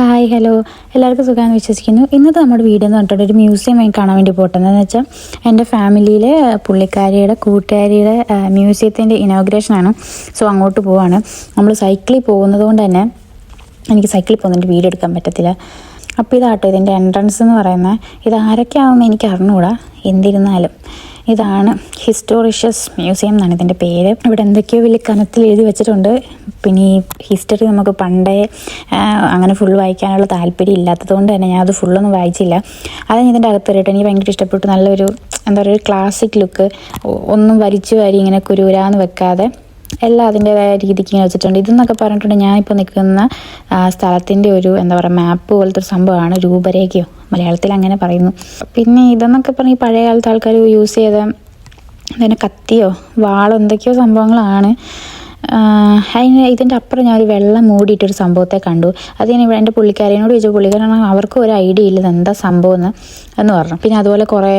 Hi hello എല്ലാവർക്കും സുഖമാണെന്ന് വിശ്വസിക്കുന്നു. ഇന്നത്തെ നമ്മുടെ വീഡിയോ എന്ന് പറഞ്ഞിട്ട് ഒരു മ്യൂസിയം കാണാൻ വേണ്ടി പോട്ടെന്ന് വെച്ചാൽ എൻ്റെ ഫാമിലിയിലെ പുള്ളിക്കാരിയുടെ കൂട്ടുകാരിയുടെ മ്യൂസിയത്തിൻ്റെ ഇനോഗ്രേഷനാണ്. സോ അങ്ങോട്ട് പോവാണ്. നമ്മൾ സൈക്കിളിൽ പോകുന്നത് കൊണ്ട് തന്നെ എനിക്ക് സൈക്കിളിൽ പോകുന്നതിൻ്റെ വീഡിയോ എടുക്കാൻ പറ്റത്തില്ല. അപ്പോൾ ഇതാട്ടോ ഇതിൻ്റെ എൻട്രൻസ് എന്ന് പറയുന്നത്. ഇത് ആരൊക്കെയാണെന്ന് എനിക്ക് അറിഞ്ഞുകൂടാ. എന്നിരുന്നാലും ഇതാണ് ഹിസ്റ്റോറിഷ്യസ് മ്യൂസിയം എന്നാണ് ഇതിൻ്റെ പേര്. ഇവിടെ എന്തൊക്കെയോ വലിയ കനത്തിൽ എഴുതി വെച്ചിട്ടുണ്ട്. പിന്നെ ഈ ഹിസ്റ്ററി നമുക്ക് പണ്ടേ അങ്ങനെ ഫുൾ വായിക്കാനുള്ള താല്പര്യം ഇല്ലാത്തതുകൊണ്ട് തന്നെ ഞാനത് ഫുള്ളൊന്നും വായിച്ചില്ല. അത് ഇതിൻ്റെ അകത്ത് വരട്ടെ. എനിക്ക് ഭയങ്കര ഇഷ്ടപ്പെട്ടു. നല്ലൊരു എന്താ പറയുക, ഒരു ക്ലാസിക് ലുക്ക്. ഒന്നും വലിച്ചു വാരി ഇങ്ങനെ കുരുരാന്ന് വെക്കാതെ എല്ലാം അതിൻ്റേതായ രീതിക്ക് ഇങ്ങനെ വെച്ചിട്ടുണ്ട്. ഇതെന്നൊക്കെ പറഞ്ഞിട്ടുണ്ടെങ്കിൽ ഞാനിപ്പോൾ നിൽക്കുന്ന സ്ഥലത്തിൻ്റെ ഒരു എന്താ പറയുക മാപ്പ് പോലത്തെ ഒരു സംഭവമാണ്. രൂപരേഖയോ മലയാളത്തിൽ അങ്ങനെ പറയുന്നു. പിന്നെ ഇതെന്നൊക്കെ പറഞ്ഞ് ഈ പഴയ കാലത്ത് ആൾക്കാർ യൂസ് ചെയ്ത അതിന് കത്തിയോ വാളോ എന്തൊക്കെയോ സംഭവങ്ങളാണ്. ഇതിൻ്റെ അപ്പുറം ഞാനൊരു വെള്ളം മൂടിയിട്ടൊരു സംഭവത്തെ കണ്ടു. അത് ഞാൻ ഇവിടെ എൻ്റെ പുള്ളിക്കാരനോട് ചോദിച്ചു. പുള്ളിക്കാരൻ അവർക്കും ഒരു ഐഡിയ ഇല്ല എന്താ സംഭവം എന്ന് പറഞ്ഞു. പിന്നെ അതുപോലെ കുറേ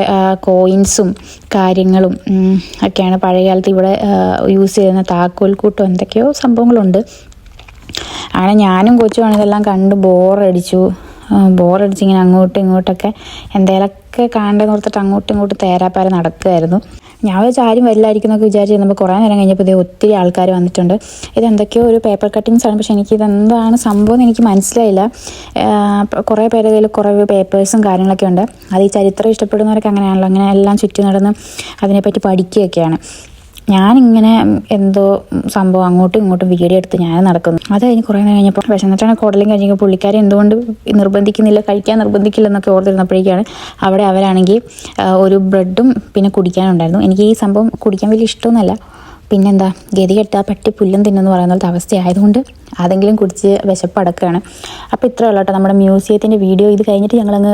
കോയിൻസും കാര്യങ്ങളും ഒക്കെയാണ് പഴയ കാലത്ത് ഇവിടെ യൂസ് ചെയ്യുന്ന താക്കോൽക്കൂട്ടോ എന്തൊക്കെയോ സംഭവങ്ങളുണ്ട്. അങ്ങനെ ഞാനും കൊച്ചുമാണ് ഇതെല്ലാം കണ്ട് ബോറടിച്ചിങ്ങനെ അങ്ങോട്ടും ഇങ്ങോട്ടൊക്കെ എന്തെങ്കിലുമൊക്കെ കാണേണ്ടതെന്ന് ഓർത്തിട്ട് അങ്ങോട്ടും ഇങ്ങോട്ടും തേരാപ്പാര നടക്കുമായിരുന്നു. ഞാൻ വെച്ചാൽ ആരും വരില്ലായിരിക്കും എന്നൊക്കെ വിചാരിച്ച് നമ്മൾ കുറേ നേരം കഴിഞ്ഞപ്പോൾ ഒത്തിരി ആൾക്കാർ വന്നിട്ടുണ്ട്. ഇതെന്തൊക്കെയോ ഒരു പേപ്പർ കട്ടിങ്സ് ആണ്. പക്ഷേ എനിക്കിതെന്താണ് സംഭവം എന്ന് എനിക്ക് മനസ്സിലായില്ല. കുറേ പേരുടെ കയ്യിൽ കുറേ പേപ്പേഴ്സും കാര്യങ്ങളൊക്കെ ഉണ്ട്. അത് ഈ ചരിത്രം ഇഷ്ടപ്പെടുന്നവരൊക്കെ അങ്ങനെയാണല്ലോ, അങ്ങനെ എല്ലാം ചുറ്റി നടന്ന് അതിനെപ്പറ്റി പഠിക്കുകയൊക്കെയാണ്. ഞാനിങ്ങനെ എന്തോ സംഭവം അങ്ങോട്ടും ഇങ്ങോട്ടും വീഡിയോ എടുത്ത് ഞാൻ നടക്കുന്നു. അത് കഴിഞ്ഞ് കുറേ നേരം കഴിഞ്ഞപ്പോൾ വിശന്നിട്ടാണ് കുടലും കഴിഞ്ഞപ്പോൾ പുള്ളിക്കാരെ എന്തുകൊണ്ട് കഴിക്കാൻ നിർബന്ധിക്കില്ലെന്നൊക്കെ ഓർത്തിരുന്നപ്പോഴേക്കാണ് അവിടെ അവരാണെങ്കിൽ ഒരു ബ്രെഡും പിന്നെ കുടിക്കാനുണ്ടായിരുന്നു. എനിക്ക് ഈ സംഭവം കുടിക്കാൻ വലിയ ഇഷ്ടമൊന്നുമല്ല. പിന്നെന്താ ഗതി കെട്ടാ പട്ടി പുല്ലും തിന്നെന്ന് പറയുന്ന പോലത്തെ അവസ്ഥയായതുകൊണ്ട് അതെങ്കിലും കുടിച്ച് വിശപ്പടക്കുകയാണ്. അപ്പോൾ ഇത്രയേ ഉള്ളൂ കേട്ടോ നമ്മുടെ മ്യൂസിയത്തിൻ്റെ വീഡിയോ. ഇത് കഴിഞ്ഞിട്ട് ഞങ്ങളങ്ങ്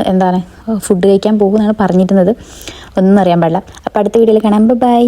ഫുഡ് കഴിക്കാൻ പോകുമെന്നാണ് പറഞ്ഞിരുന്നത്. ഒന്നും അറിയാൻ പാടില്ല. അപ്പോൾ അടുത്ത വീഡിയോയിൽ കാണാം. ബൈ.